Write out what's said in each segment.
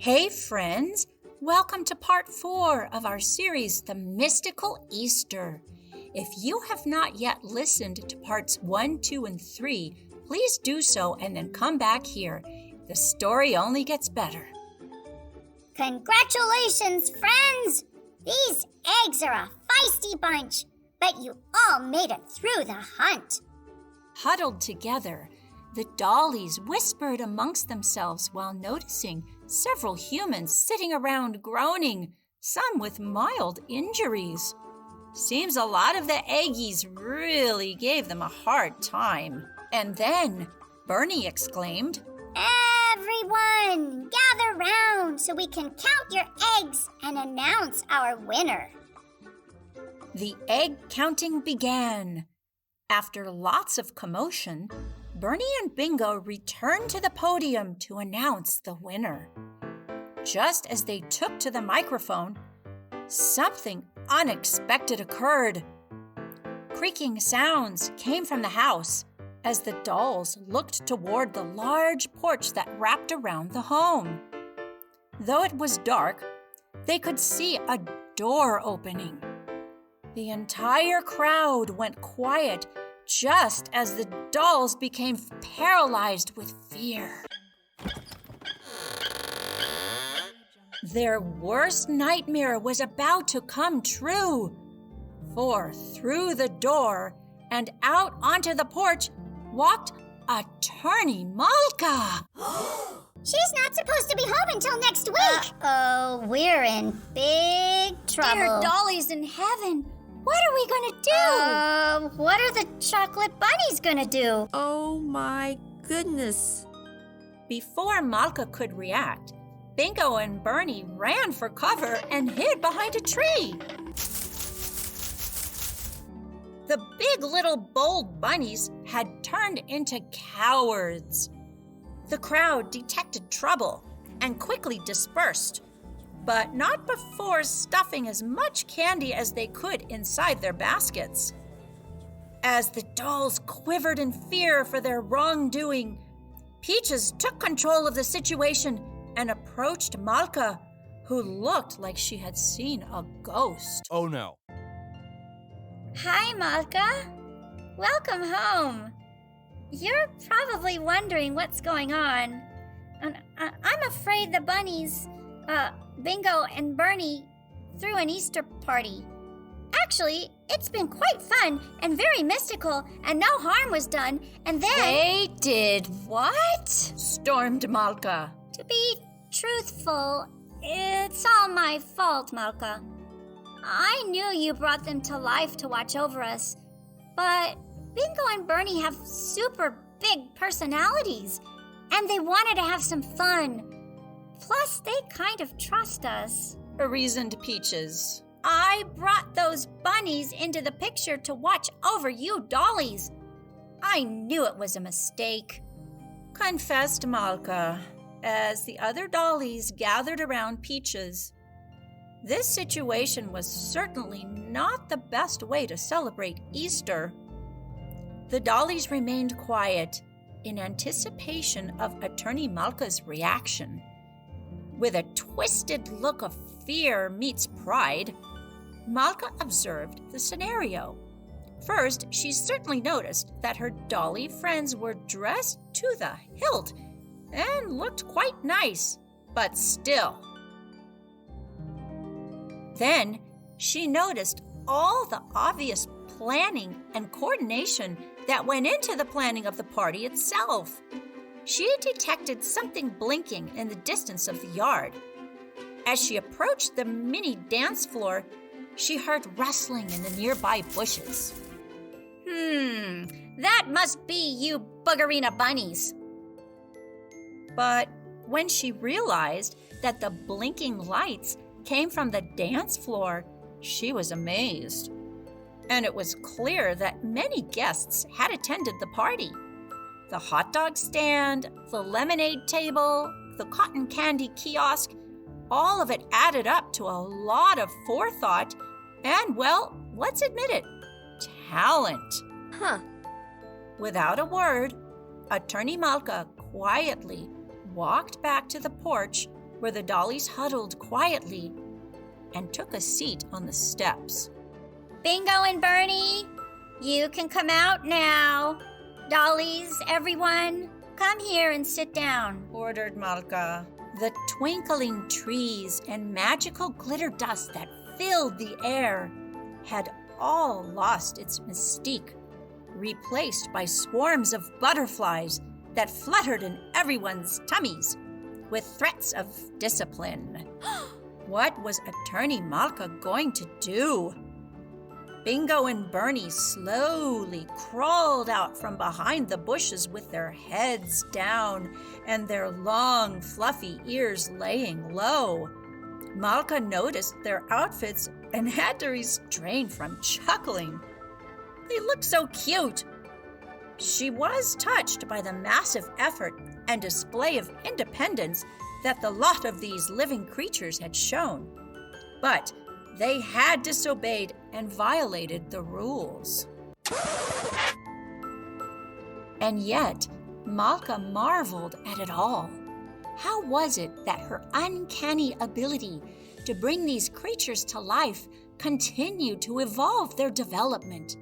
Hey friends, welcome to part 4 of our series, The Mystical Easter. If you have not yet listened to parts 1, 2, and 3, please do so and then come back here. The story only gets better. Congratulations, friends! These eggs are a feisty bunch, but you all made it through the hunt. Huddled together, the dollies whispered amongst themselves while noticing several humans sitting around groaning, some with mild injuries. Seems a lot of the eggies really gave them a hard time. And then Bernie exclaimed, Everyone, gather round so we can count your eggs and announce our winner. The egg counting began. After lots of commotion, Bernie and Bingo returned to the podium to announce the winner. Just as they took to the microphone, something unexpected occurred. Creaking sounds came from the house as the dolls looked toward the large porch that wrapped around the home. Though it was dark, they could see a door opening. The entire crowd went quiet just as the dolls became paralyzed with fear. Their worst nightmare was about to come true, for through the door and out onto the porch walked Attorney Malkah. She's not supposed to be home until next week. Uh-oh, we're in big trouble. Dear dollies in heaven, what are we gonna do? What are the chocolate bunnies gonna do? Oh my goodness. Before Malkah could react, Bingo and Bernie ran for cover and hid behind a tree. The big little bold bunnies had turned into cowards. The crowd detected trouble and quickly dispersed, but not before stuffing as much candy as they could inside their baskets. As the dolls quivered in fear for their wrongdoing, Peaches took control of the situation and approached Malkah, who looked like she had seen a ghost. Oh no. Hi, Malkah. Welcome home. You're probably wondering what's going on. I'm afraid the bunnies, Bingo and Bernie, threw an Easter party. Actually, it's been quite fun and very mystical, and no harm was done, and then... They did what? Stormed Malkah. To be truthful, it's all my fault, Malkah. I knew you brought them to life to watch over us, but Bingo and Bernie have super big personalities, and they wanted to have some fun. Plus, they kind of trust us. Reasoned Peaches. I brought those bunnies into the picture to watch over you dollies. I knew it was a mistake. Confessed Malkah, as the other dollies gathered around Peaches. This situation was certainly not the best way to celebrate Easter. The dollies remained quiet in anticipation of Attorney Malkah's reaction. With a twisted look of fear meets pride, Malkah observed the scenario. First, she certainly noticed that her dolly friends were dressed to the hilt and looked quite nice, but still. Then, she noticed all the obvious planning and coordination that went into the planning of the party itself. She detected something blinking in the distance of the yard. As she approached the mini dance floor, she heard rustling in the nearby bushes. That must be you boogerina bunnies. But when she realized that the blinking lights came from the dance floor, she was amazed. And it was clear that many guests had attended the party. The hot dog stand, the lemonade table, the cotton candy kiosk, all of it added up to a lot of forethought and, well, let's admit it, talent. Without a word, Attorney Malkah quietly walked back to the porch where the dollies huddled quietly and took a seat on the steps. Bingo and Bernie, you can come out now. Dollies, everyone, come here and sit down, ordered Malkah. The twinkling trees and magical glitter dust that filled the air had all lost its mystique, replaced by swarms of butterflies that fluttered in everyone's tummies with threats of discipline. What was Attorney Malkah going to do? Bingo and Bernie slowly crawled out from behind the bushes with their heads down and their long, fluffy ears laying low. Malkah noticed their outfits and had to restrain from chuckling. They looked so cute. She was touched by the massive effort and display of independence that the lot of these living creatures had shown. But they had disobeyed and violated the rules. And yet, Malkah marveled at it all. How was it that her uncanny ability to bring these creatures to life continued to evolve their development?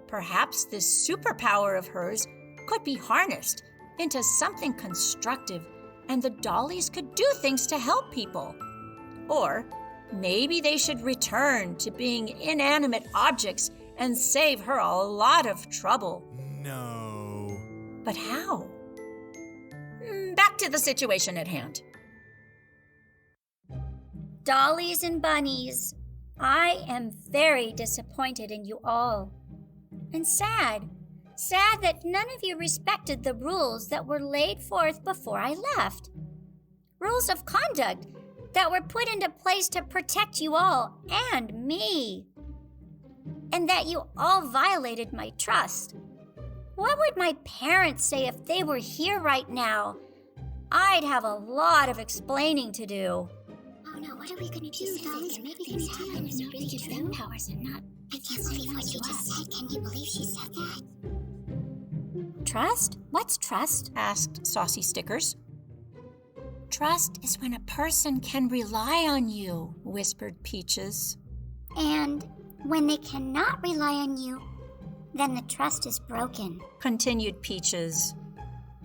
Perhaps this superpower of hers could be harnessed into something constructive, and the dollies could do things to help people. Or maybe they should return to being inanimate objects and save her a lot of trouble. No. But how? Back to the situation at hand. Dollies and bunnies, I am very disappointed in you all. And sad that none of you respected the rules that were laid forth before I left. Rules of conduct that were put into place to protect you all and me. And that you all violated my trust. What would my parents say if they were here right now? I'd have a lot of explaining to do. Oh no, what are we gonna do? Maybe things happen with really good brain powers and not. I can't believe what you just said. Can you believe she said that? Trust? What's trust? Asked Saucy Stickers. Trust is when a person can rely on you, whispered Peaches. And when they cannot rely on you, then the trust is broken, continued Peaches.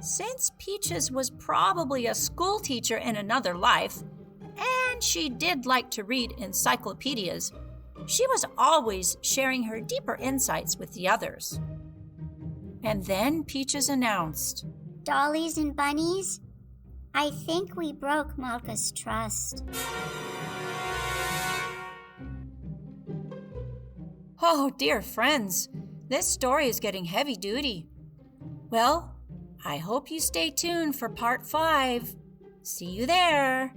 Since Peaches was probably a school teacher in another life, and she did like to read encyclopedias, she was always sharing her deeper insights with the others. And then Peaches announced, Dollies and bunnies, I think we broke Malkah's trust. Oh, dear friends, this story is getting heavy duty. Well, I hope you stay tuned for part 5. See you there.